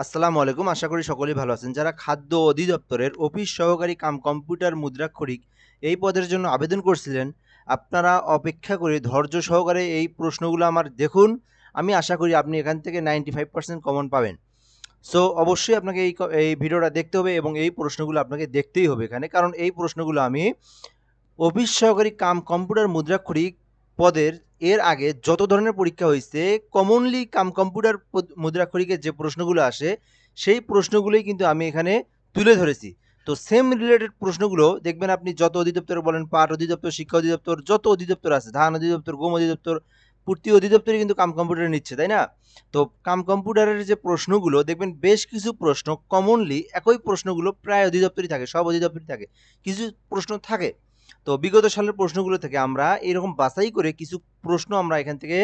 আসসালামু আলাইকুম। আশা করি সকলেই ভালো আছেন। যারা খাদ্য অধিদপ্তরের অফিস সহকারী কাম কম্পিউটার মুদ্রাক্ষরিক এই পদের জন্য আবেদন করছিলেন, আপনারা অপেক্ষা করে ধৈর্য সহকারে এই প্রশ্নগুলো আমার দেখুন। আমি আশা করি আপনি এখান থেকে 95% কমন পাবেন। সো অবশ্যই আপনাকে এই ভিডিওটা দেখতে হবে এবং এই প্রশ্নগুলো আপনাকে দেখতেই হবে এখানে। কারণ এই প্রশ্নগুলো আমি অফিস সহকারী কাম কম্পিউটার মুদ্রাক্ষরিক পদের এর আগে যত ধরনের পরীক্ষা হয়েছে, কমনলি কাম কম্পিউটার মুদ্রাক্ষরিকের যে প্রশ্নগুলো আসে সেই প্রশ্নগুলোই কিন্তু আমি এখানে তুলে ধরেছি। তো সেম রিলেটেড প্রশ্নগুলো দেখবেন আপনি যত অধিদপ্তর বলেন, পাট অধিদপ্তর, শিক্ষা অধিদপ্তর, যত অধিদপ্তর আছে, ধান অধিদপ্তর, গম অধিদপ্তর, প্রতি অধিদপ্তরই কিন্তু কাম কম্পিউটারে নিচ্ছে, তাই না? তো কাম কম্পিউটারের যে প্রশ্নগুলো দেখবেন, বেশ কিছু প্রশ্ন কমনলি একই প্রশ্নগুলো প্রায় অধিদপ্তরই থাকে, সব অধিদপ্তরই থাকে, কিছু প্রশ্ন থাকে। তো বিগত সালের প্রশ্নগুলো থেকে আমরা এরকম বাছাই করে কিছু প্রশ্ন আমরা এখান থেকে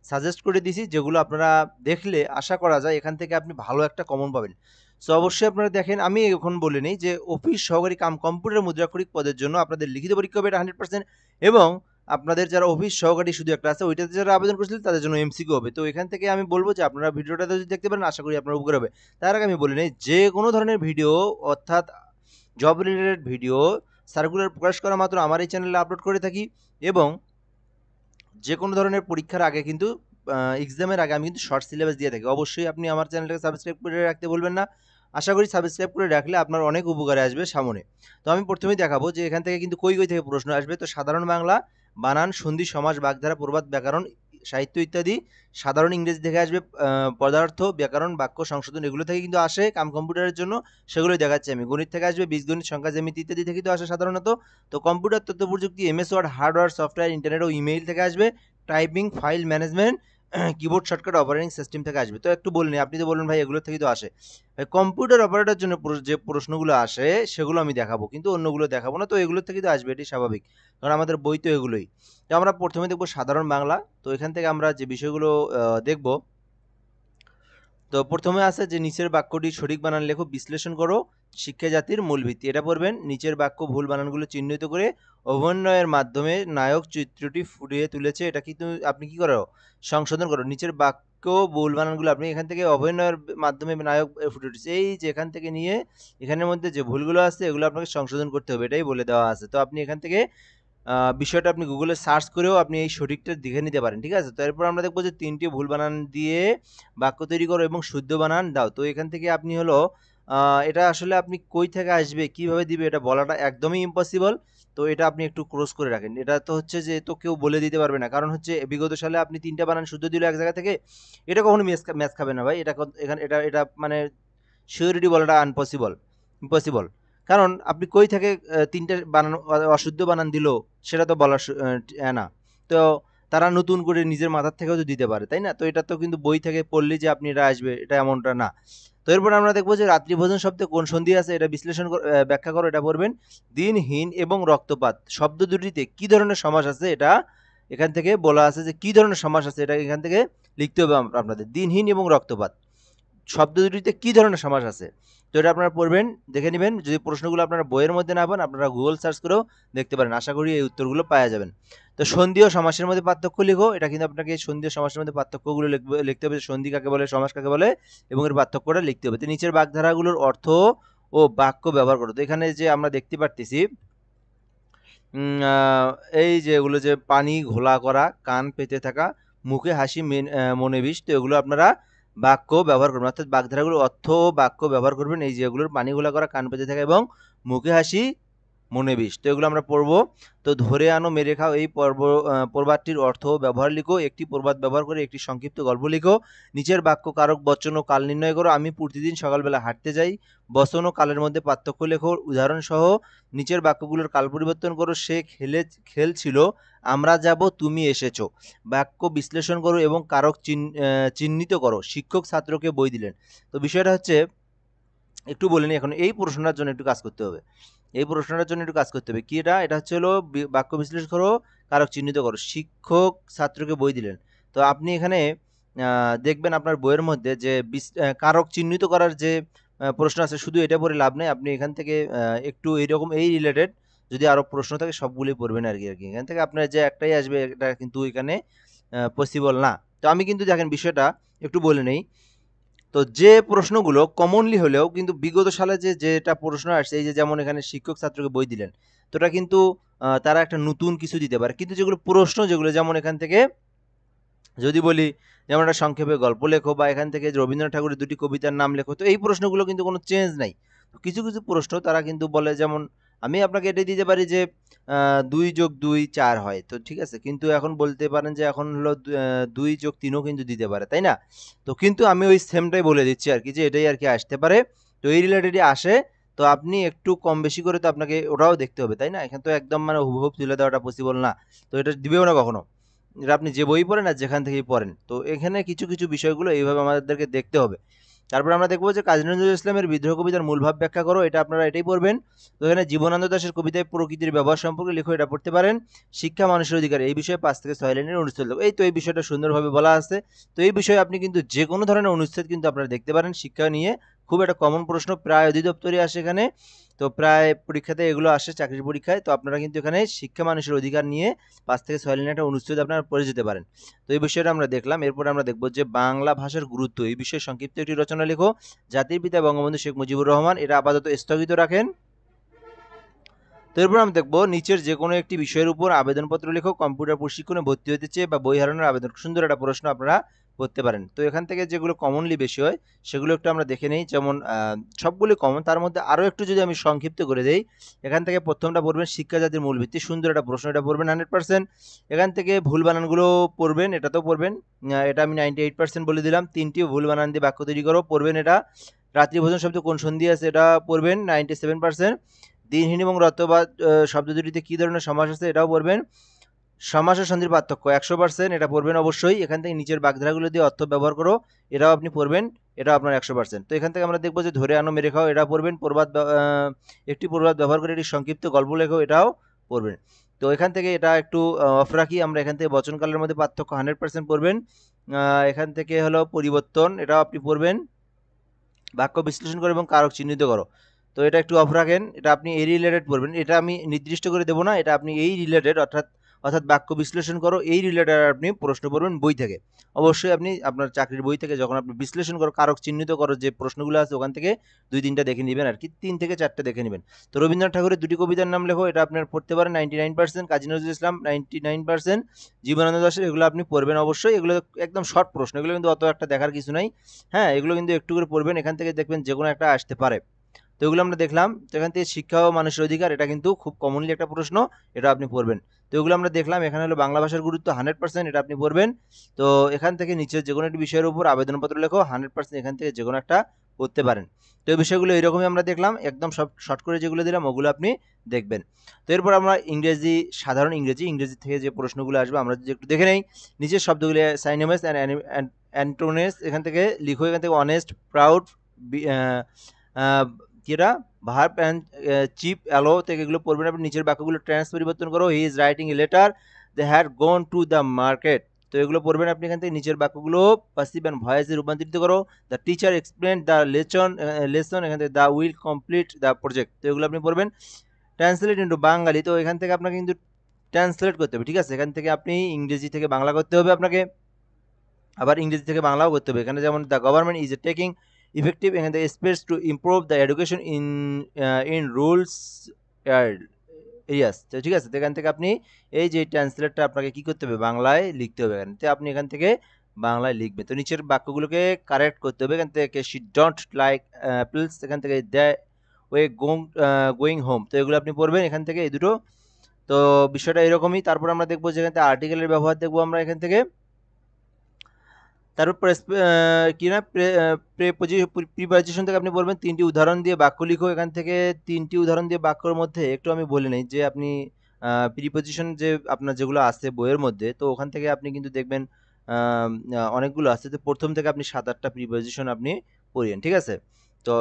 সাজেস্ট করে দিছি, যেগুলো আপনারা দেখলে আশা করা যায় এখান থেকে আপনি ভালো একটা কমন পাবেন। সো অবশ্যই আপনারা দেখেন, আমি এখন বলে নেই যে অফিস সহকারী কাম কম্পিউটার মুদ্রাক্ষরিক পদের জন্য আপনাদের লিখিত পরীক্ষা হবে, এটা 100%। এবং আপনাদের যারা অফিস সহকারী শুধু একটা আছে, ওইটাতে যারা আবেদন করেছিলেন তাদের জন্য এমসিকিউ হবে। তো এখান থেকে আমি বলবো যে আপনারা ভিডিওটা যদি দেখতে পারেন, আশা করি আপনার উপকার হবে। তার আগে আমি বলে নেই, যে কোনো ধরনের ভিডিও, অর্থাৎ জব রিলেটেড ভিডিও, সার্কুলার প্রকাশ করা মাত্র আমার এই চ্যানেলে আপলোড করে থাকি। এবং যে কোনো ধরনের পরীক্ষার আগে কিন্তু এক্সামের আগে আমি কিন্তু শর্ট সিলেবাস দিয়ে থাকি। অবশ্যই আপনি আমার চ্যানেলটাকে সাবস্ক্রাইব করে রাখতে বলবেন না। আশা করি সাবস্ক্রাইব করে রাখলে আপনার অনেক উপকারে আসবে সামনে। তো আমি প্রথমেই দেখাবো যে এখান থেকে কিন্তু কই থেকে প্রশ্ন আসবে। তো সাধারণ বাংলা, বানান, সন্ধি, সমাস, বাগধারা, প্রবাদ, ব্যাকরণ, সাহিত্য ইত্যাদি। সাধারণ ইংরেজি থেকে আসবে, পদার্থ, ব্যাকরণ, বাক্য সংশোধন, এগুলো থেকে কিন্তু আসে কাম কম্পিউটারের জন্য, সেগুলোই দেখাচ্ছি আমি। গণিত থেকে আসবে, বীজগণিত, সংখ্যা, জ্যামিতি ইত্যাদি থেকে তো আসে সাধারণত। তো কম্পিউটার, তথ্য প্রযুক্তি, MS word, hardware, software, internet ও ইমেইল থেকে আসবে। Typing, file management, keyboard shortcut, operating system থেকে আসবে। তো একটু বলুন, আপনি তো বলুন ভাই এগুলো থেকেই তো আসে। ভাই কম্পিউটার অপারেটরের জন্য যে প্রশ্নগুলো আসে সেগুলো আমি দেখাবো, কিন্তু অন্যগুলো দেখাবো না। তো এগুলো থেকেই তো আসবে, এটি স্বাভাবিক, কারণ আমাদের বই তো এগুলোই। তো আমরা প্রথমে দেখবো সাধারণ বাংলা। তো এখান থেকে আমরা যে বিষয়গুলো দেখব, তো প্রথমে আছে যে নিচের বাক্যটি সঠিক বানান লেখো, বিশ্লেষণ করো, শিক্ষা জাতির মূল ভিত্তি, এটা পড়বেন। নিচের বাক্য ভুল বানানগুলো চিহ্নিত করে অভিনয়ের মাধ্যমে নায়ক চিত্রটি ফুটিয়ে তুলেছে, এটা কিন্তু আপনি কি করো, সংশোধন করো। নিচের বাক্য ভুল বানানগুলো আপনি এখান থেকে অভিনয়ের মাধ্যমে নায়ক ফুটে উঠেছে, এই যে এখান থেকে নিয়ে এখানের মধ্যে যে ভুলগুলো আছে এগুলো আপনাকে সংশোধন করতে হবে, এটাই বলে দেওয়া আছে। তো আপনি এখান থেকে বিষয়টা আপনি গুগলে সার্চ করেও আপনি এই সঠিকটা দেখে নিতে পারেন, ঠিক আছে? তো এরপর আমরা দেখবো যে 3টি ভুল বানান দিয়ে বাক্য তৈরি করো এবং শুদ্ধ বানান দাও। তো এখান থেকে আপনি হলো এটা আসলে আপনি কই থেকে আসবে, কিভাবে দিবে, এটা বলাটা একদমই ইম্পসিবল। তো এটা আপনি একটু ক্রস করে রাখেন। এটা তো হচ্ছে যে তো কেউ বলে দিতে পারবে না, কারণ হচ্ছে বিগত সালে আপনি 3টা বানান শুদ্ধ দিল এক জায়গা থেকে, এটা কখনো ম্যাচ খাবে না ভাই। এটা এখানে এটা মানে সিওরিটি বলাটা ইম্পসিবল। কারণ আপনি কই থেকে ৩ টে বানান অশুদ্ধ বানান দিল, সেটা তো বলা না। তো তারা নতুন করে নিজের মাথার থেকেও তো দিতে পারে, তাই না? তো এটা তো কিন্তু বই থেকে পড়লেই যে আপনি এটা আসবে, এটা এমনটা না। তো এরপর আমরা দেখবো যে রাত্রিভোজন শব্দে কোন সন্ধি আছে, এটা বিশ্লেষণ ব্যাখ্যা করো, এটা পড়বেন। দিনহীন এবং রক্তপাত শব্দ দুটিতে কি ধরনের সমাস আছে, এটা এখান থেকে বলা আছে যে কি ধরনের সমাস আছে, এটা এখান থেকে লিখতে হবে আপনাদের। দিনহীন এবং রক্তপাত শব্দ দুটিতে কি ধরনের সমাস আছে, তো এটা আপনারা পড়বেন, দেখে নেবেন। যদি প্রশ্নগুলো আপনারা বইয়ের মধ্যে না পান, আপনারা গুগল সার্চ করেও দেখতে পারেন। আশা করি এই উত্তরগুলো পাওয়া যাবেন। তো সন্ধি ও সমাসের মধ্যে পার্থক্য লিখো, এটা কিন্তু আপনাকে সন্ধি ও সমাসের মধ্যে পার্থক্যগুলো লিখতে হবে, সন্ধি কাকে বলে, সমাস কাকে বলে, এবং এর পার্থক্যটা লিখতে হবে। তো নিচের বাগধারাগুলোর অর্থ ও বাক্য ব্যবহার করো। তো এখানে যে আমরা দেখতে পারতেছি, এই যে এগুলো যে পানি ঘোলা করা, কান পেতে থাকা, মুখে হাসি, মনে বিষ, তো এগুলো আপনারা বাক্য ব্যবহার করবেন, অর্থাৎ বাগধারাগুলোর অর্থ ও বাক্য ব্যবহার করবেন। এই যে এগুলোর পানি ঘোলা করা, কান পেতে থাকা এবং মুখে হাসি, মনে বিষ, তো এগুলো আমরা পড়বো। তো ধরে আনো, মেরে খাও, এই প্রবাদটির অর্থ ও ব্যবহার লিখো। একটি প্রবাদ ব্যবহার করে একটি সংক্ষিপ্ত গল্প লিখো। নিচের বাক্য কারক, বচন ও কাল নির্ণয় করো। আমি প্রতিদিন সকালবেলা হাঁটতে যাই, বচন ও কালের মধ্যে পার্থক্য লেখো উদাহরণ সহ। নিচের বাক্যগুলোর কাল পরিবর্তন করো, সে খেলছিল, আমরা যাব, তুমি এসেছো। বাক্য বিশ্লেষণ করো এবং কারক চিহ্নিত করো। শিক্ষক ছাত্রকে বই দিলেন। তো বিষয়টা হচ্ছে, একটু বলে নিই এখন, এই প্রশ্নটার জন্য একটু কাজ করতে হবে। এই প্রশ্নটার জন্য একটু কাজ করতে হবে কি, এটা হচ্ছে হলো বাক্য বিশ্লেষণ করো, কারক চিহ্নিত করো। শিক্ষক ছাত্রকে বই দিলেন। তো আপনি এখানে দেখবেন আপনার বইয়ের মধ্যে যে কারক চিহ্নিত করার যে প্রশ্ন আছে, শুধু এটা পড়ে লাভ নেই। আপনি এখান থেকে একটু এইরকম এই রিলেটেড যদি আরো প্রশ্ন থাকে সবগুলি পড়বেন আর কি। এখান থেকে আপনার যে একটাই আসবে, এটা কিন্তু এখানে পসিবল না। তো আমি কিন্তু দেখেন বিষয়টা একটু বলে নেই। তো যে প্রশ্নগুলো কমনলি হলেও কিন্তু বিগত সালে যেটা প্রশ্ন আসছে, এই যে যেমন এখানে শিক্ষক ছাত্রকে বই দিলেন, তো এটা কিন্তু তারা একটা নতুন কিছু দিতে পারে। কিন্তু যেগুলো প্রশ্ন, যেগুলো যেমন এখান থেকে যদি বলি, যেমন একটা সংক্ষেপে গল্প লেখো, বা এখান থেকে রবীন্দ্রনাথ ঠাকুরের দুটি কবিতার নাম লেখো, তো এই প্রশ্নগুলো কিন্তু কোনো চেঞ্জ নাই। কিছু কিছু প্রশ্ন তারা কিন্তু বলে, যেমন আমি আপনাকে এটাই দিতে পারি যে 2+2 = 4 হয়, তো ঠিক আছে, কিন্তু এখন বলতে পারেন যে এখন হলো 2+3ও কিন্তু দিতে পারে, তাই না? তো কিন্তু আমি ওই সেমটাই বলে দিচ্ছি আর কি, যে এটাই আর কি আসতে পারে। তো এই রিলেটেডই আসে। তো আপনি একটু কম বেশি করে তো আপনাকে ওটাও দেখতে হবে, তাই না? এখানে তো একদম মানে হুবহুব তুলে দেওয়াটা পসিবল না, তো এটা দিবেও না কখনো। এটা আপনি যে বই পড়েন আর যেখান থেকেই পড়েন, তো এখানে কিছু কিছু বিষয়গুলো এইভাবে আমাদেরকে দেখতে হবে। তারপরে আমরা দেখবো যে কাজী নজরুল ইসলামের বিদ্রোহ কবিতার মূল ভাব ব্যাখ্যা করো, এটা আপনারা এটাই পড়বেন। তো এখানে জীবনানন্দ দাশের কবিতায় প্রকৃতির ব্যবহার সম্পর্কে লিখো, এটা পড়তে পারেন। শিক্ষা মানুষের অধিকার, এই বিষয়ে 5 থেকে 6 লাইনের অনুচ্ছেদ দেবো। এই তো এই বিষয়টা সুন্দরভাবে বলা আছে। তো এই বিষয়ে আপনি কিন্তু যে কোনো ধরনের অনুচ্ছেদ কিন্তু আপনারা দেখতে পারেন শিক্ষা নিয়ে। খুব একটা কমন প্রশ্ন, প্রায় অধিদপ্তরে আসে এখানে। তো প্রায় পরীক্ষাতে এগুলো আসে, চাকরির পরীক্ষায়। তো আপনারা কিন্তু এখানে শিক্ষা মানুষের অধিকার নিয়ে 5 থেকে 6 লাইনের একটা অনুচ্ছেদ আপনারা পড়ে যেতে পারেন। তো এই বিষয়টা আমরা দেখলাম। এরপর আমরা দেখব যে বাংলা ভাষার গুরুত্ব, এই বিষয়ে সংক্ষিপ্ত একটি রচনা লেখো। জাতির পিতা বঙ্গবন্ধু শেখ মুজিবুর রহমান, এটা আপাতত স্থগিত রাখেন। তো এরপর আমরা দেখবো নিচের যে কোনো একটি বিষয়ের উপর আবেদনপত্র লেখো। কম্পিউটার প্রশিক্ষণে ভর্তি হতে চেয়ে বা বই হারানোর আবেদন, সুন্দর একটা প্রশ্ন আপনারা করতে পারেন। তো এখান থেকে যেগুলো কমনলি বেশি হয় সেগুলো একটু আমরা দেখে নেই। যেমন সবগুলি কমন, তার মধ্যে আরও একটু যদি আমি সংক্ষিপ্ত করে দেই, এখান থেকে প্রথমটা পড়বেন শিক্ষা জাতির মূল ভিত্তি, সুন্দর একটা প্রশ্ন, এটা পড়বেন 100%। এখান থেকে ভুল বানানগুলো পড়বেন, এটাতেও পড়বেন। এটা আমি 98% বলে দিলাম। 3টি ভুল বানান দিয়ে বাক্য তৈরি করো, পড়বেন এটা। রাত্রিভোজন শব্দ কোন সন্ধি আছে, এটা পড়বেন 97%। দিনহীন এবং রতবাদ শব্দ দুটিতে কী ধরনের সমাস আছে, এটাও পড়বেন। সমাস ও সন্ধির পার্থক্য 100%, এটা পড়বেন অবশ্যই। এখান থেকে নিচের বাগধারাগুলো দিয়ে অর্থ ব্যবহার করো, এটাও আপনি পড়বেন, এটাও আপনার 100%। তো এখান থেকে আমরা দেখবো যে ধরে আনো মেরে খাও, এটা পড়বেন। একটি প্রবাদ ব্যবহার করে একটি সংক্ষিপ্ত গল্প লেখো, এটাও পড়বেন। তো এখান থেকে এটা একটু অফ রাখি আমরা, এখান থেকে বচনকালের মধ্যে পার্থক্য 100% পড়বেন। এখান থেকে হলো পরিবর্তন, এটাও আপনি পড়বেন। বাক্য বিশ্লেষণ করো এবং কারক চিহ্নিত করো, তো এটা একটু অফ রাখেন, এটা আপনি এই রিলেটেড পড়বেন। এটা আমি নির্দিষ্ট করে দেবো না, এটা আপনি এই রিলেটেড, অর্থাৎ অর্থাৎ বাক্য বিশ্লেষণ করো এই রিলেটেড আপনি প্রশ্ন পড়বেন বই থেকে। অবশ্যই আপনি আপনার চাকরির বই থেকে যখন আপনি বিশ্লেষণ করো, কারক চিহ্নিত করো, যে প্রশ্নগুলো আছে ওখান থেকে 2-3টা দেখে নেবেন আর কি, 3 থেকে 4টা দেখে নেবেন। তো রবীন্দ্রনাথ ঠাকুরের দুটি কবিতার নাম লেখো, এটা আপনার পড়তে পারেন 99%। কাজী নজরুল ইসলাম 99%। জীবনানন্দ দাশের, এগুলো আপনি পড়বেন অবশ্যই। এগুলো একদম শর্ট প্রশ্ন, এগুলো কিন্তু অত একটা দেখার কিছু নাই। হ্যাঁ, এগুলো কিন্তু একটু করে পড়বেন, এখান থেকে দেখবেন যে কোনো একটা আসতে পারে। তো এগুলো আমরা দেখলাম। তো এখান থেকে শিক্ষা ও মানুষের অধিকার, এটা কিন্তু খুব কমনলি একটা প্রশ্ন, এটা আপনি পড়বেন। তো এগুলো আমরা দেখলাম। এখানে হলো বাংলা ভাষার গুরুত্ব 100%, এটা আপনি পড়বেন। তো এখান থেকে নিচের যে কোনো একটি বিষয়ের উপর আবেদনপত্র লেখো, 100%, এখান থেকে যে কোনো একটা করতে পারেন। তো এই বিষয়গুলো এইরকমই আমরা দেখলাম, একদম সব শর্ট করে যেগুলো দিলাম ওগুলো আপনি দেখবেন। তো এরপর আমরা ইংরেজি, সাধারণ ইংরেজি থেকে যে প্রশ্নগুলো আসবে আমরা যদি একটু দেখে নেই। নিচের শব্দগুলি সাইনোনিমস অ্যান্ড অ্যান্টোনিমস, এখান থেকে লিখো। এখান থেকে অনেস্ট, প্রাউড, যেটা ভার্ব অ্যান্ড চিপ অ্যালো থেকে এগুলো পড়বেন আপনি। নিচের বাক্যগুলো ট্রান্স পরিবর্তন করো। He is writing a letter, they had gone to the market, তো এগুলো পড়বেন আপনি। এখান থেকে নিচের বাক্যগুলো পাসিভ অ্যান্ড ভয়েসে রূপান্তরিত করো। The teacher explain the lesson, এখান থেকে the will complete the project, তো এগুলো আপনি পড়বেন। ট্রান্সলেট ইন্টু বাঙালি, তো এখান থেকে আপনাকে কিন্তু ট্রান্সলেট করতে হবে, ঠিক আছে? এখান থেকে আপনি ইংরেজি থেকে বাংলা করতে হবে আপনাকে, আবার ইংরেজি থেকে বাংলাও করতে হবে। এখানে যেমন the government is taking effective, এখান থেকে space to improve the education in rules areas, তো ঠিক আছে। তো এখান থেকে আপনি এই যে ট্রান্সলেটটা আপনাকে কি করতে হবে, বাংলায় লিখতে হবে। এখানে তো আপনি এখান থেকে বাংলায় লিখবেন। তো নিচের বাক্যগুলোকে কারেক্ট করতে হবে। এখান থেকে শি ডোন্ট লাইক অ্যাপেলস, এখান থেকে দ্য ওয়ে গোয়িং হোম, তো এগুলো আপনি পড়বেন এখান থেকে এই দুটো। তো বিষয়টা এরকমই। তারপর আমরা দেখবো যে এখান থেকে আর্টিকেলের ব্যবহার দেখবো আমরা এখান থেকে। তারপর কি না, প্রিপোজিশন থেকে আপনি বলবেন 3টি উদাহরণ দিয়ে বাক্য লিখো। এখান থেকে 3টি উদাহরণ দিয়ে বাক্যর মধ্যে একটু আমি বলে নেই যে আপনি প্রিপোজিশন যে আপনার যেগুলো আছে বইয়ের মধ্যে, তো ওখান থেকে আপনি কিন্তু দেখবেন অনেকগুলো আছে। তো প্রথম থেকে আপনি 7-8টা প্রিপোজিশন আপনি পড়েন, ঠিক আছে? তো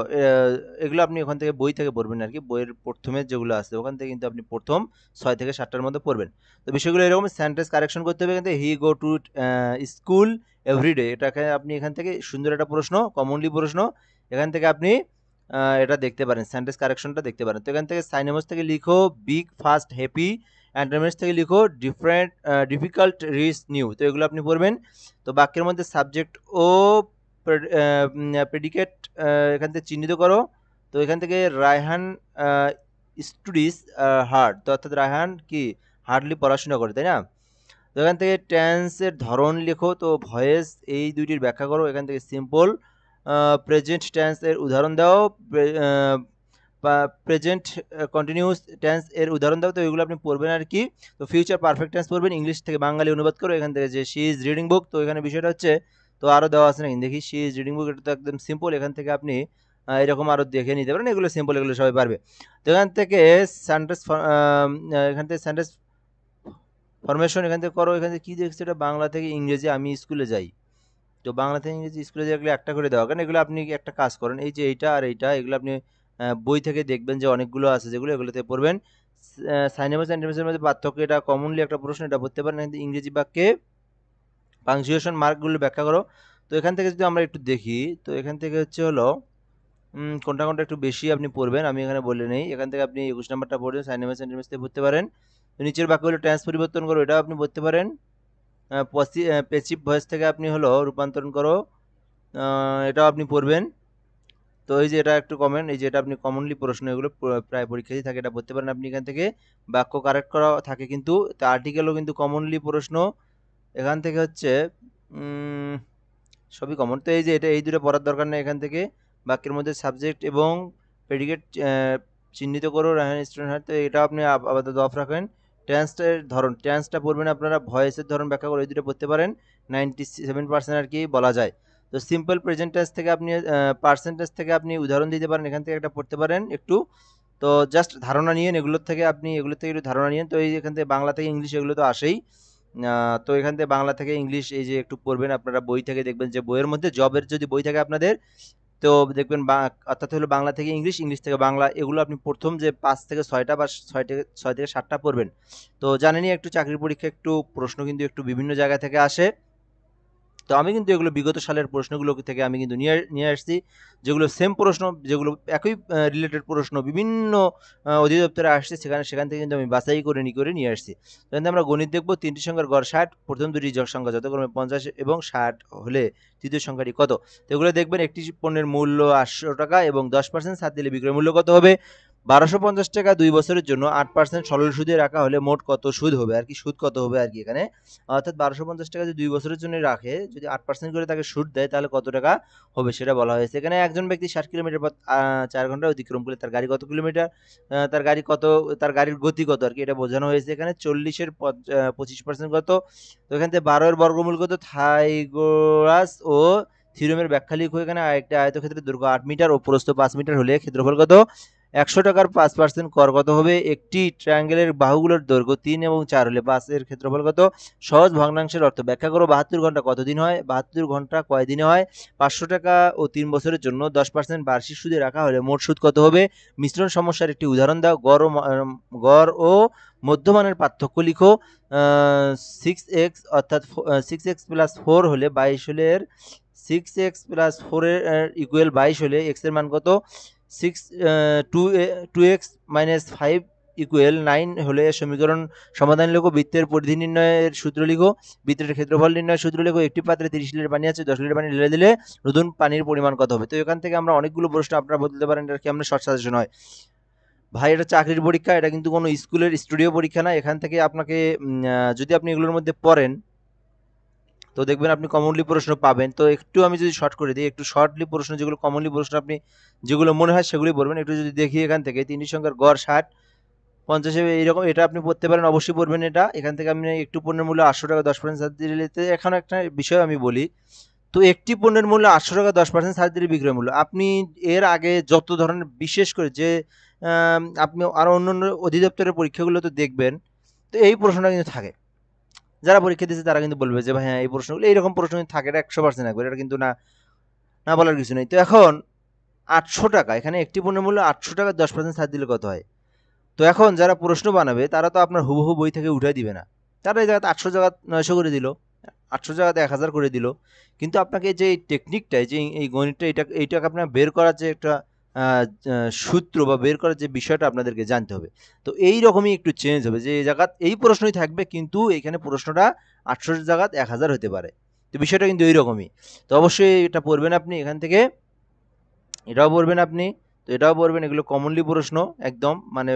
এগুলো আপনি ওখান থেকে বই থেকে পড়বেন আর কি। বইয়ের প্রথমে যেগুলো আছে ওখান থেকে কিন্তু আপনি প্রথম 6 থেকে 7টার মধ্যে পড়বেন। তো বিষয়গুলো এরকম। সেন্টেন্স কারেকশন করতে হবে এখান থেকে। হি গো টু স্কুল এভরিডে, এটাকে আপনি এখান থেকে সুন্দর একটা প্রশ্ন, কমনলি প্রশ্ন, এখান থেকে আপনি এটা দেখতে পারেন, সেন্টেন্স কারেকশনটা দেখতে পারেন। তো এখান থেকে সাইনোনিমস থেকে লিখো বিগ, ফাস্ট, হ্যাপি। অ্যান্টোনিমস থেকে লিখো ডিফারেন্ট, ডিফিকাল্ট, রিচ, নিউ, তো এগুলো আপনি পড়বেন। তো বাক্যের মধ্যে সাবজেক্ট ও প্রেডিকেট এখান থেকে চিহ্নিত করো। তো এখান থেকে রায়হান স্টুডিজ হার্ড, তো অর্থাৎ রায়হান কি হার্ডলি পড়াশোনা করে, তাই না? তো এখান থেকে টেন্সের ধরন লেখো, তো ভয়েস এই দুইটির ব্যাখ্যা করো। এখান থেকে সিম্পল প্রেজেন্ট টেন্স এর উদাহরণ দাও, প্রেজেন্ট কন্টিনিউয়াস টেন্স এর উদাহরণ দাও। তো এগুলো আপনি পড়বেন আর কি। তো ফিউচার পারফেক্ট টেন্স পড়বেন, ইংলিশ থেকে বাঙালি অনুবাদ করো। এখান থেকে যে শি ইজ রিডিং বুক, তো এখানে বিষয়টা হচ্ছে, তো আরও দেওয়া আছে নাকি দেখি, শি ইজ রিডিং বুক, এটা তো একদম সিম্পল। এখান থেকে আপনি এরকম আরও দেখে নিতে পারেন, এগুলো সিম্পল, এগুলো সবাই পারবে। তো এখান থেকে সেন্টেন্স, এখান থেকে সেন্টেন্স ফরমেশন এখান থেকে করো। এখান থেকে কী দেখছি, এটা বাংলা থেকে ইংরেজি আমি স্কুলে যাই। তো বাংলা থেকে ইংরেজি স্কুলে যেগুলো একটা করে দেওয়া, কারণ এগুলো আপনি একটা কাজ করেন, এই যে এইটা আর এইটা, এগুলো আপনি বই থেকে দেখবেন যে অনেকগুলো আছে, যেগুলো এগুলোতে পড়বেন। সাইনেমা সেন্টেন্সের মধ্যে পার্থক্য, এটা কমনলি একটা প্রশ্ন, এটা পড়তে পারেন। ইংরেজি বাক্যে পাংচুয়েশন মার্কগুলো ব্যাখ্যা করো। তো এখান থেকে যদি আমরা একটু দেখি, তো এখান থেকে হচ্ছে হলো কোনটা কোনটা একটু বেশি আপনি পড়বেন, আমি এখানে বলে নেই। এখান থেকে আপনি 21 নাম্বারটা পড়বেন, সাইনেমা সেন্টেন্স থেকে পড়তে পারেন। তো নিচের বাক্যগুলো ট্রান্স পরিবর্তন করো, এটাও আপনি পড়তে পারেন। প্যাসিভ ভয়েস থেকে আপনি হলো রূপান্তরণ করো, এটাও আপনি পড়বেন। তো এই যে এটা একটু কমেন্ট, এই যে এটা আপনি কমনলি প্রশ্ন, এগুলো প্রায় পরীক্ষাতেই থাকে, এটা পড়তে পারেন আপনি এখান থেকে। বাক্য কারেক্ট করা থাকে কিন্তু, তা আর্টিকেলও কিন্তু কমনলি প্রশ্ন এখান থেকে হচ্ছে, সবই কমন। তো এই যে এটা, এই দুটো পড়ার দরকার নেই। এখান থেকে বাক্যের মধ্যে সাবজেক্ট এবং প্রেডিকেট চিহ্নিত করো, রায়হান স্টুডেন্ট হার্ট, তো এটা আপনি আপাতত অফ রাখেন। টেন্সের ধরন, টেন্সটা পড়বেন আপনারা, ভয়েসের ধরন ব্যাখ্যা করে এই দুটো পড়তে পারেন, 97% আর কি বলা যায়। তো সিম্পল প্রেজেন্ট টেন্স থেকে আপনি পার্সেন্টেজ থেকে আপনি উদাহরণ দিতে পারেন, এখান থেকে একটা পড়তে পারেন একটু। তো জাস্ট ধারণা নিয়েন এগুলোর থেকে, আপনি এগুলোর থেকে একটু ধারণা নিয়েন। তো এই এখান থেকে বাংলা থেকে ইংলিশ এগুলো তো আসেই। তো এখান থেকে বাংলা থেকে ইংলিশ এই যে একটু পড়বেন আপনারা, বই থেকে দেখবেন যে বইয়ের মধ্যে জবের যদি বই থাকে আপনাদের, তো দেখবেন অর্থাৎ হলো বাংলা থেকে ইংলিশ, ইংলিশ থেকে বাংলা, এগুলো আপনি প্রথম যে 5 থেকে 6টা বা 6 থেকে 7টা পড়বেন। তো জানেনই একটু চাকরির পরীক্ষা একটু প্রশ্ন কিন্তু একটু বিভিন্ন জায়গা থেকে আসে। তো আমি কিন্তু এগুলো বিগত সালের প্রশ্নগুলো থেকে আমি কিন্তু নিয়ে আসছি, যেগুলো সেম প্রশ্ন, যেগুলো একই রিলেটেড প্রশ্ন বিভিন্ন অধিদপ্তরে আসছে, সেখান থেকে কিন্তু আমি বাছাই করে নিয়ে আসছি। তাহলে আমরা গণিত দেখবো, 3টি সংখ্যার গড় 60, প্রথম দুটি সংখ্যা যথাক্রমে 50 এবং 60 হলে তৃতীয় সংখ্যাটি কত। তো এগুলো দেখবেন, একটি পণ্যের মূল্য 800 টাকা এবং 10% ছাড় দিলে বিক্রয় মূল্য কত হবে। 1250 টাকা 2 বছরের জন্য 8% সরল সুদে রাখা হলে মোট কত সুদ হবে আর কি, সুদ কত হবে আর কি এখানে। অর্থাৎ 1250 টাকা যদি 2 বছরের জন্য রাখে, যদি 8% করে তাকে সুদ দেয়, তাহলে কত টাকা হবে সেটা বলা হয়েছে। এখানে একজন ব্যক্তি 60 কিলোমিটার পথ 4 ঘন্টা অতিক্রম করলে তার গাড়ি কত কিলোমিটার, তার গাড়ির গতি কত আর কি, এটা বোঝানো হয়েছে এখানে। 40-এর 25% কত। তো এখান থেকে 12 এর বর্গমূল কত, থাইগোরাস ও থিওরেমের ব্যাখ্যা লিখো। এখানে একটা আয়তক্ষেত্রের দৈর্ঘ্য 8 মিটার ও প্রস্থ 5 মিটার হলে ক্ষেত্রফল কত। 100 টাকার 5% কর কত হবে। একটি ট্রায়াঙ্গেলের বাহুগুলোর দৈর্ঘ্য 3 এবং 4 হলে 5 এর ক্ষেত্রফল কত। সহজ ভগ্নাংশের অর্থ ব্যাখ্যা করো। 72 ঘন্টা কতদিন হয়, 72 ঘন্টা কয় দিনে হয়। 500 টাকা ও 3 বছরের জন্য 10% বার্ষিক সুদে রাখা হলে মোট সুদ কত হবে। মিশ্রণ সমস্যার একটি উদাহরণ দাও। গড় ও মধ্যমানের পার্থক্য লিখো। 6x অর্থাৎ 6x প্লাস 4 হলে 22 হলে, 6x প্লাস 4 এর ইকুয়াল 22 হলে x এর মান কত। 2x মাইনাস 5 ইকুয়াল 9 হলে সমীকরণ সমাধান লিখো। বৃত্তের পরিধি নির্ণয়ের সূত্র লিখো। বৃত্তের ক্ষেত্রফল নির্ণয়ের সূত্র লিখো। একটি পাত্রে 30 লিটার পানি আছে, 10 লিটার পানি ঢেলে দিলে নতুন পানির পরিমাণ কত হবে। তো এখান থেকে আমরা অনেকগুলো প্রশ্ন আপনারা বলতে পারেন, এটা কি আমরা শর্ট সাজেশন হয় ভাই, এটা চাকরির পরীক্ষা, এটা কিন্তু কোনো স্কুলের স্টুডিও পরীক্ষা না। এখান থেকে আপনাকে যদি আপনি এগুলোর মধ্যে পড়েন, তো দেখবেন আপনি কমনলি প্রশ্ন পাবেন। তো একটু আমি যদি শর্ট করে দিই, একটু শর্টলি প্রশ্ন, যেগুলো কমনলি প্রশ্ন আপনি যেগুলো মনে হয় সেগুলোই পড়বেন। একটু যদি দেখি এখান থেকে, 3টি সংখ্যার গড় 60, 50 এইরকম, এটা আপনি পড়তে পারেন, অবশ্যই পড়বেন এটা। এখান থেকে আপনি একটু পণ্যের মূল্য 800 টাকা 10% ছাড় দিলে, এখন একটা বিষয় আমি বলি, তো একটি পণ্যের মূল্য 800 টাকা 10% ছাড় দিলে বিক্রয় মূল্য, আপনি এর আগে যত ধরনের বিশেষ করে যে আপনি আরও অন্য অন্য অধিদপ্তরের পরীক্ষাগুলো তো দেখবেন, তো এই প্রশ্নটা কিন্তু থাকে। যারা পরীক্ষা দিচ্ছে তারা কিন্তু বলবে যে ভাই হ্যাঁ, এই প্রশ্নগুলো এইরকম প্রশ্ন কিন্তু থাকে, এটা 100% একবার, এটা কিন্তু না না বলার কিছু নেই। তো এখন 800 টাকা, এখানে একটি পণ্যের মূল্য 800 টাকা 10% ছাড় দিলে কত হয়। তো এখন যারা প্রশ্ন বানাবে তারা তো আপনার হুবহু বই থেকে উঠাই দিবে না, তারা এই জায়গাতে 800 জায়গা 900 করে দিল, 800 জায়গাতে 1000 করে দিল। কিন্তু আপনাকে যে এই টেকনিকটা, যে এই গণিতটা, এইটাকে আপনার বের করার যে একটা সূত্র বা বের করার যে বিষয়টা আপনাদেরকে জানতে হবে। তো এই রকমই একটু চেঞ্জ হবে, যে এই জায়গাত এই প্রশ্নই থাকবে, কিন্তু এখানে প্রশ্নটা 800 জায়গাত 1000 হতে পারে। তো বিষয়টা কিন্তু এইরকমই। তো অবশ্যই এটা পড়বেন আপনি এখান থেকে, এটাও পড়বেন আপনি, তো এটাও পড়বেন। এগুলো কমনলি প্রশ্ন একদম, মানে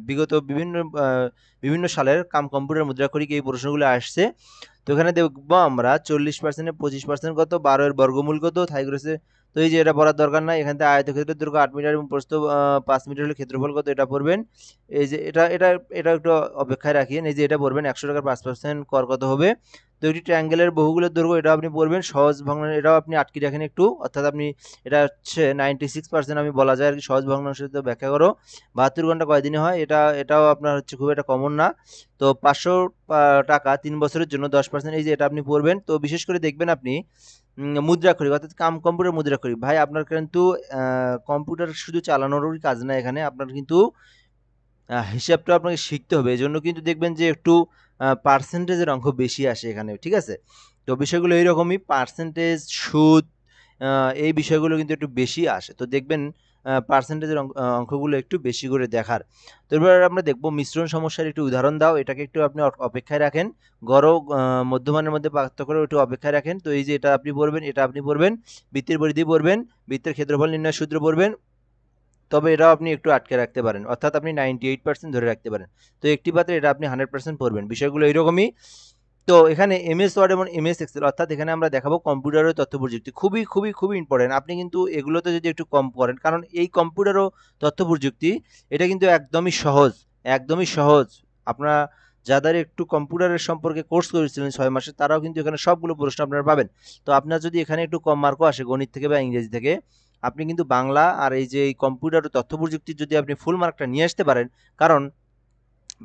বিগত বিভিন্ন সালের কম্পিউটার মুদ্রাক্ষরিক এই প্রশ্নগুলো আসছে। তো এখানে দেখবো আমরা 40%-এ 25% কত, 12 এর বর্গমূল কত, থাইগ্রসে। তো এই যে এটা পড়ার দরকার নাই, এখান থেকে আয়তক্ষেত্রের দৈর্ঘ্য 8 মিটার এবং প্রস্থ 5 মিটার হলে ক্ষেত্রফল কত, এটা পড়বেন। এই যে এটা এটা এটা একটু অপেক্ষায় রাখিয়েন। এই যে এটা পড়বেন 100 টাকার 5% কর কত হবে। তো একটি ট্রায়াঙ্গেলের বহুগুলোর দৈর্ঘ্য, এটা আপনি পড়বেন। সহজ ভগ্নাংশ এটাও আপনি আটকে রাখেন একটু, অর্থাৎ আপনি এটা হচ্ছে 96% আমি বলা যায় আর কি, সহজ ভগ্নাংশের ব্যাখ্যা করো। 72 ঘন্টা কয়দিনে হয়, এটাও আপনার হচ্ছে খুব একটা কমন না। তো 500 টাকা 3 বছরের জন্য 10%, এই যে এটা আপনি পড়বেন। তো বিশেষ করে দেখবেন আপনি মুদ্রাক্ষরিক অর্থাৎ কম্পিউটার মুদ্রাক্ষরিক, ভাই আপনার কিন্তু কম্পিউটার শুধু চালানোরই কাজ না, এখানে আপনার কিন্তু হিসাবটা আপনাকে শিখতে হবে। এজন্য কিন্তু দেখবেন যে একটু পার্সেন্টেজের অঙ্ক বেশি আসে এখানে, ঠিক আছে। তো বিষয়গুলো এইরকমই, পার্সেন্টেজ, সুদ, এই বিষয়গুলো কিন্তু একটু বেশি আসে। তো দেখবেন পার্সেন্টেজের অঙ্কগুলো একটু বেশি করে দেখার। তো এবার আমরা দেখব মিশ্রণ সমস্যার একটু উদাহরণ দাও, এটাকে একটু আপনি অপেক্ষায় রাখেন। গড় মধ্যমানের মধ্যে পার্থক্য করে একটু অপেক্ষায় রাখেন। তো এই যে এটা আপনি পড়বেন, এটা আপনি পড়বেন, বৃত্তের পরিধি পড়বেন, বৃত্তের ক্ষেত্রফল নির্ণয়ের সূত্র পড়বেন। তবে এটাও আপনি একটু আটকে রাখতে পারেন, অর্থাৎ আপনি 98% ধরে রাখতে পারেন। তো একটি পাত্রে এটা আপনি 100% পড়বেন, বিষয়গুলো এইরকমই। তো এখানে এমএস ওয়ার্ড এবং এমএস এক্সেল, অর্থাৎ এখানে আমরা দেখাবো কম্পিউটার ও তথ্য প্রযুক্তি, খুবই খুবই খুবই ইম্পর্টেন্ট। আপনি কিন্তু এগুলোতে যদি একটু কম করেন, কারণ এই কম্পিউটার ও তথ্য প্রযুক্তি এটা কিন্তু একদমই সহজ, একদমই সহজ। আপনারা যাদের একটু কম্পিউটারের সম্পর্কে কোর্স করেছিলেন 6 মাসে, তারাও কিন্তু এখানে সবগুলো প্রশ্ন আপনারা পাবেন। তো আপনার যদি এখানে একটু কম মার্কও আসে গণিত থেকে বা ইংরেজি থেকে, আপনি কিন্তু বাংলা আর এই যে এই কম্পিউটার ও তথ্য প্রযুক্তির যদি আপনি ফুল মার্কটা নিয়ে আসতে পারেন, কারণ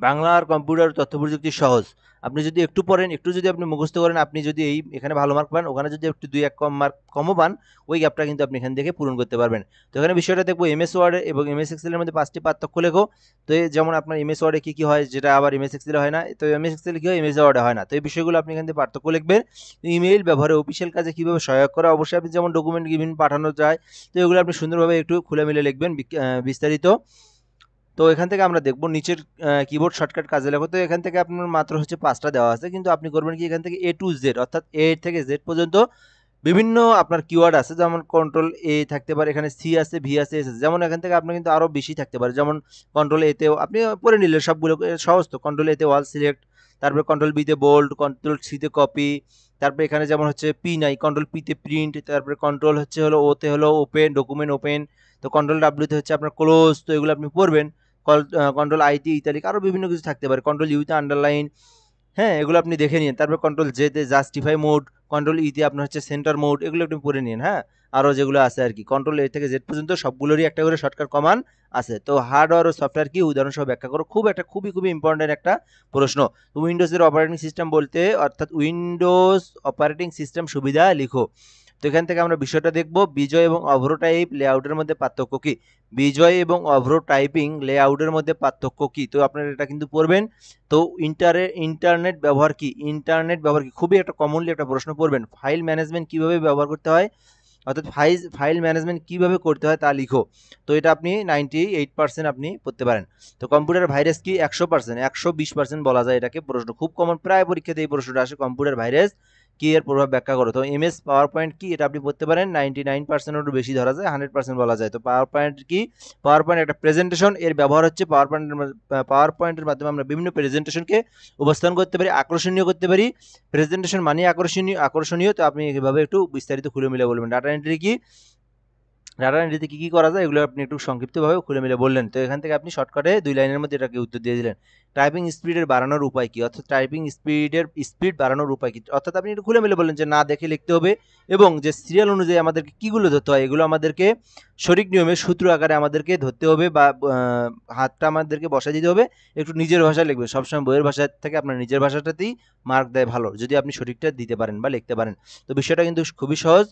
বাংলা আর কম্পিউটার তথ্য প্রযুক্তি সহজ। আপনি যদি একটু পড়েন, একটু যদি আপনি মুখস্থ করেন, আপনি যদি এখানে ভালো মার্ক পান, ওখানে যদি একটু 2-1 কম মার্ক কমও পান, ওই গ্যাপটা কিন্তু আপনি এখান থেকে পূরণ করতে পারবেন। তো এখানে বিষয়টা দেখবো এমএস ওয়ার্ড এবং এমএস এক্সেলের মধ্যে 5টি পার্থক্য লেখো। তো যেমন আপনার এমএস ওয়ার্ডে কি কি হয়, যেটা আবার এমএস এক্সেলে হয় না, তো এমএস এক্সেলে কি হয়, এমএস ওয়ার্ডে হয় না। তো এই বিষয়গুলো আপনি এখান থেকে পার্থক্য লিখবেন। ইমেইল ব্যবহারে অফিসিয়াল কাজে কিভাবে সহায়ক করে, অবশ্যই আপনি যেমন ডকুমেন্ট বিভিন্ন পাঠানো যায়, তো এগুলো আপনি সুন্দরভাবে একটু খুলে মিলে লিখবেন বিস্তারিত। তো এখান থেকে আমরা দেখব নিচের কিবোর্ড শর্টকাট কাজে লাগো। তো এখান থেকে আপনার মাত্র হচ্ছে 5টা দেওয়া আছে, কিন্তু আপনি করবেন কি, এখান থেকে এ টু জেড, অর্থাৎ এ থেকে জেড পর্যন্ত বিভিন্ন আপনার কিওয়ার্ড আছে, যেমন কন্ট্রোল এ থাকতে পারে, এখানে সি আছে, ভি আছে, এস আছে। যেমন এখান থেকে আপনার কিন্তু আরও বেশি থাকতে পারে, যেমন কন্ট্রোল এতেও আপনি পড়ে নিলেন সবগুলো, সহজ তো। কন্ট্রোল এতে ওয়াল সিলেক্ট, তারপরে কন্ট্রোল বিতে বোল্ড, কন্ট্রোল সিতে কপি, তারপরে এখানে যেমন হচ্ছে পি নাই, কন্ট্রোল পিতে প্রিন্ট, তারপরে কন্ট্রোল হচ্ছে হলো ওতে হলো ওপেন, ডকুমেন্ট ওপেন। তো কন্ট্রোল ডাব্লিউতে হচ্ছে আপনার ক্লোজ। তো এগুলো আপনি পড়বেন। কন্ট্রোল আইটি ইতালিক, আরও বিভিন্ন কিছু থাকতে পারে, কন্ট্রোল ইউতে আন্ডারলাইন। হ্যাঁ, এগুলো আপনি দেখে নিন। তারপর কন্ট্রোল জেতে জাস্টিফাই মোড, কন্ট্রোল ইতে আপনার হচ্ছে সেন্টার মোড, এগুলো একটু পড়ে নিন। হ্যাঁ, আরও যেগুলো আছে আর কি, কন্ট্রোল এ থেকে জেড পর্যন্ত সবগুলোরই একটা করে শর্টকাট কমান আছে। তো হার্ডওয়্যার ও সফটওয়্যার কি, উদাহরণ সহ ব্যাখ্যা করো। খুবই খুবই ইম্পর্টেন্ট একটা প্রশ্ন। তো উইন্ডোজের অপারেটিং সিস্টেম বলতে, অর্থাৎ উইন্ডোজ অপারেটিং সিস্টেম সুবিধা লিখো। তো এখান থেকে আমরা বিষয়টা দেখব, বিজয় এবং অভ্র টাইপ লেআউটের মধ্যে পার্থক্য কি, বিজয় এবং অভ্র টাইপিং লেআউটের মধ্যে পার্থক্য কি। তো আপনারা এটা কিন্তু পড়বেন। তো ইন্টারনেট ব্যবহার কি, ইন্টারনেট ব্যবহার কি, খুবই একটা কমনলি একটা প্রশ্ন পড়বেন। ফাইল ম্যানেজমেন্ট কিভাবে ব্যবহার করতে হয়, অর্থাৎ ফাইল ম্যানেজমেন্ট কিভাবে করতে হয় তা লিখো। তো এটা আপনি 98% আপনি পড়তে পারেন। তো কম্পিউটার ভাইরাস কি, 100%, 120% বলা যায় এটাকে। প্রশ্ন খুব কমন, প্রায় পরীক্ষাতে এই প্রশ্নটা আসে, কম্পিউটার ভাইরাস কি এর প্রভাব ব্যাখ্যা করো। তো এমএস পাওয়ার পয়েন্ট কি, এটা আপনি পড়তে পারেন। 99%-এরও বেশি ধরা যায়, 100% বলা যায়। তো পাওয়ার পয়েন্ট কি, পাওয়ার পয়েন্ট একটা প্রেজেন্টেশন, এর ব্যবহার হচ্ছে পাওয়ার পয়েন্টের মাধ্যমে আমরা বিভিন্ন প্রেজেন্টেশনকে উপস্থাপন করতে পারি, আকর্ষণীয় করতে পারি। প্রেজেন্টেশন মানে আকর্ষণীয়। তো আপনি এভাবে একটু বিস্তারিত খুলে মিলে বলবেন। ডাটা এন্ট্রি কি, ডাটা এন্ট্রিতে কী কী করা যায়, এগুলো আপনি একটু সংক্ষিপ্তভাবে খুলে মিলে বললেন। তো এখান থেকে আপনি শর্টকাটে 2 লাইনের মধ্যে এটাকে উত্তর দিয়ে দিলেন। টাইপিং স্পিডের বাড়ানোর উপায় কি, অর্থাৎ টাইপিং স্পিড বাড়ানোর উপায় কি, অর্থাৎ আপনি একটু খুলে মিলে বললেন যে না দেখে লিখতে হবে, এবং যে সিরিয়াল অনুযায়ী আমাদেরকে কীগুলো ধরতে হয়, এগুলো আমাদেরকে সঠিক নিয়মে সূত্র আকারে আমাদেরকে ধরতে হবে, বা হাতটা আমাদেরকে বসায় দিতে হবে। একটু নিজের ভাষায় লিখবেন, সবসময় বইয়ের ভাষা থেকে আপনার নিজের ভাষাটাতেই মার্ক দেয় ভালো, যদি আপনি সঠিকটা দিতে পারেন বা লিখতে পারেন। তো বিষয়টা কিন্তু খুবই সহজ।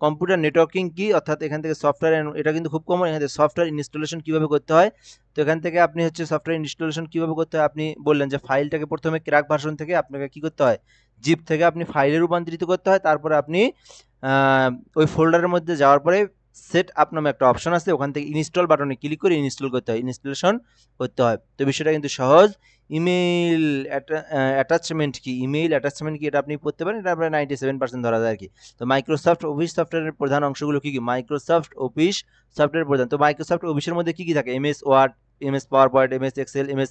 কম্পিউটার নেটওয়ার্কিং কি, অর্থাৎ এখান থেকে সফটওয়্যার, এটা কিন্তু খুব কমন, এখান থেকে সফটওয়্যার ইনস্টলেশন কীভাবে করতে হয়। তো এখান থেকে আপনি হচ্ছে সফটওয়্যার ইনস্টলেশন কীভাবে করতে হয়, আপনি বললেন যে ফাইলটাকে প্রথমে ক্র্যাক ভার্সন থেকে আপনাকে কী করতে হয়, জিপ থেকে আপনি ফাইলে রূপান্তরিত করতে হয়। তারপরে আপনি ওই ফোল্ডারের মধ্যে যাওয়ার পরে সেট আপ নামে একটা অপশন আছে, ওখান থেকে ইনস্টল বাটনে ক্লিক করে ইনস্টল করতে হয়, ইনস্টলেশন করতে হয়। তো বিষয়টা কিন্তু সহজ। ইমেইল অ্যাটাচমেন্ট কি, ইমেইল অ্যাটাচমেন্ট কি এটা আপনি পড়তে পারেন, এটা আপনার 97% ধরা যায় আর কি। তো মাইক্রোসফট অফিস সফটওয়্যারের প্রধান অংশগুলো কি কি? মাইক্রোসফট অফিস সফটওয়্যার প্রধান। তো মাইক্রোসফট অফিসের মধ্যে কি কি থাকে? MS Word, MS PowerPoint, MS Excel, MS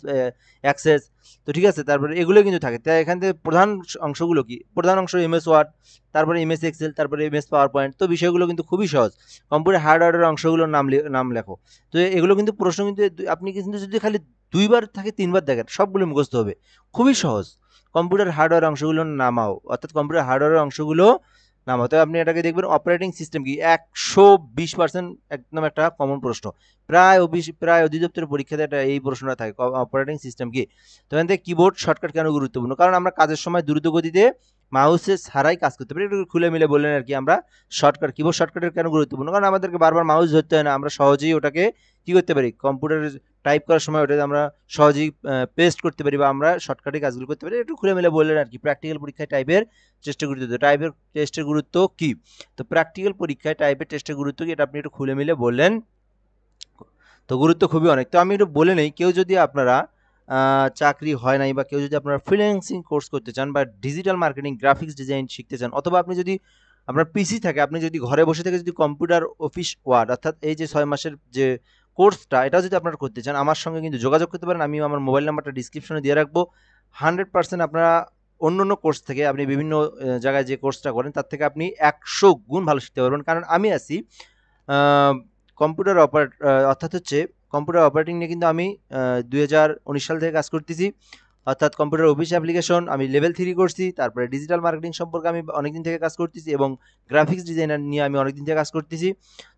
Access. তো ঠিক আছে, তারপরে এগুলো কিন্তু থাকে। তাই এখান থেকে প্রধান অংশগুলো কি? প্রধান অংশ এমএস ওয়ার্ড, তারপরে এমএস এক্সেল, তারপরে এমএস পাওয়ার পয়েন্ট। তো বিষয়গুলো কিন্তু খুবই সহজ। কম্পিউটার হার্ডওয়্যারের অংশগুলোর নাম লেখো। তো এগুলো কিন্তু প্রশ্ন কিন্তু আপনি কিন্তু যদি খালি 2 বার থাকে 3 বার দেখেন সবগুলো মুখস্থ হবে। খুবই সহজ। কম্পিউটার হার্ডওয়্যার অংশগুলো নামাও, অর্থাৎ কম্পিউটার হার্ডওয়্যারের অংশগুলো নামাও। তবে আপনি এটাকে দেখবেন অপারেটিং সিস্টেম কি, 120% একদম একটা কমন প্রশ্ন। প্রায় অধিদপ্তরের পরীক্ষাতে এটা এই প্রশ্নটা থাকে, অপারেটিং সিস্টেম কি। তো এখান থেকে কিবোর্ড শর্টকাট কেন গুরুত্বপূর্ণ? কারণ আমরা কাজের সময় দ্রুত গতিতে মাউসে ছাড়াই কাজ করতে পারি। একটু খুলে মিলে বললেন আর কি। আমরা শর্টকাট, কিবোর্ড শর্টকাটের কেন গুরুত্বপূর্ণ? কারণ আমাদেরকে বারবার মাউস ধরতে হয় না, আমরা সহজেই ওটাকে কি করতে পারি, কম্পিউটারে টাইপ করার সময় ওটাকে আমরা সহজেই পেস্ট করতে পারি, বা আমরা শর্টকাটে কাজগুলো করতে পারি। একটু খুলে মিলে বললেন আর কি। প্র্যাকটিক্যাল পরীক্ষায় টাইপের টেস্টের গুরুত্ব, টাইপের টেস্টের গুরুত্ব কি? তো প্র্যাকটিক্যাল পরীক্ষায় টাইপের টেস্টের গুরুত্ব কি, এটা আপনি একটু খুলে মিলে বললেন। তো গুরুত্ব খুবই অনেক। তো আমি একটু বলে নেই, কেউ যদি আপনারা চাকরি হয় নাই, বা কেউ যদি আপনারা ফ্রিল্যান্সিং কোর্স করতে চান, বা ডিজিটাল মার্কেটিং, গ্রাফিক্স ডিজাইন শিখতে চান, অথবা আপনি যদি আপনার পিসি থাকে, আপনি যদি ঘরে বসে থেকে যদি কম্পিউটার অফিস ওয়ার্ড অর্থাৎ এই যে 6 মাসের যে কোর্সটা, এটা যদি আপনারা করতে চান, আমার সঙ্গে কিন্তু যোগাযোগ করতে পারেন। আমি আমার মোবাইল নাম্বারটা ডিসক্রিপশনে দিয়ে রাখবো। 100% আপনারা অন্য অন্য কোর্স থেকে, আপনি বিভিন্ন জায়গায় যে কোর্সটা করেন তার থেকে আপনি 100 গুণ ভালো শিখতে পারবেন। কারণ আমি আছি কম্পিউটার অর্থাৎ হচ্ছে কম্পিউটার অপারেটিং নিয়ে কিন্তু আমি 2019 সাল থেকে কাজ করতেছি। অর্থাৎ কম্পিউটার অফিস অ্যাপ্লিকেশন আমি লেভেল 3 করছি। তারপরে ডিজিটাল মার্কেটিং সম্পর্কে আমি অনেকদিন থেকে কাজ করতেছি, এবং গ্রাফিক্স ডিজাইনার নিয়ে আমি অনেকদিন থেকে কাজ করতেছি।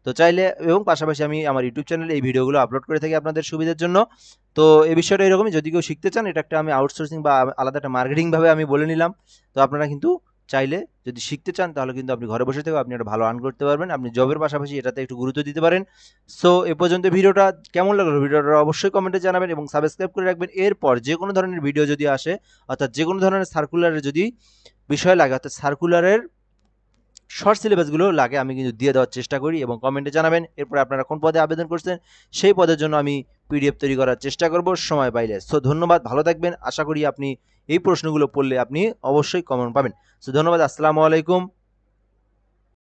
তো চাইলে, এবং পাশাপাশি আমি আমার ইউটিউব চ্যানেলে এই ভিডিওগুলো আপলোড করে থাকি আপনাদের সুবিধার জন্য। তো এই বিষয়টা এরকমই, যদি কেউ শিখতে চান, এটা একটা আমি আউটসোর্সিং বা আলাদা একটা মার্কেটিংভাবে আমি বলে নিলাম। তো আপনারা কিন্তু চাইলে যদি শিখতে চান, তাহলে কিন্তু আপনি ঘরে বসে থেকেও আপনি একটা ভালো আর্ন করতে পারবেন। আপনি জবের পাশাপাশি এটাতে একটু গুরুত্ব দিতে পারেন। সো এ পর্যন্ত ভিডিওটা কেমন লাগলো, ভিডিওটা অবশ্যই কমেন্টে জানাবেন, এবং সাবস্ক্রাইব করে রাখবেন। এরপর যে কোনো ধরনের ভিডিও যদি আসে, অর্থাৎ যে কোনো ধরনের সার্কুলারের যদি বিষয় লাগে, অর্থাৎ সার্কুলারের শর্ট সিলেবাসগুলো লাগে, আমি কিন্তু দিয়ে দেওয়ার চেষ্টা করি, এবং কমেন্টে জানাবেন। এরপর আপনারা কোন পদে আবেদন করছেন, সেই পদের জন্য আমি পিডিএফ তৈরি করার চেষ্টা করব সময় পাইলে। সো ধন্যবাদ, ভালো থাকবেন। আশা করি আপনি এই প্রশ্নগুলো পড়লে আপনি অবশ্যই কমন পাবেন। সো ধন্যবাদ, আসসালামু আলাইকুম।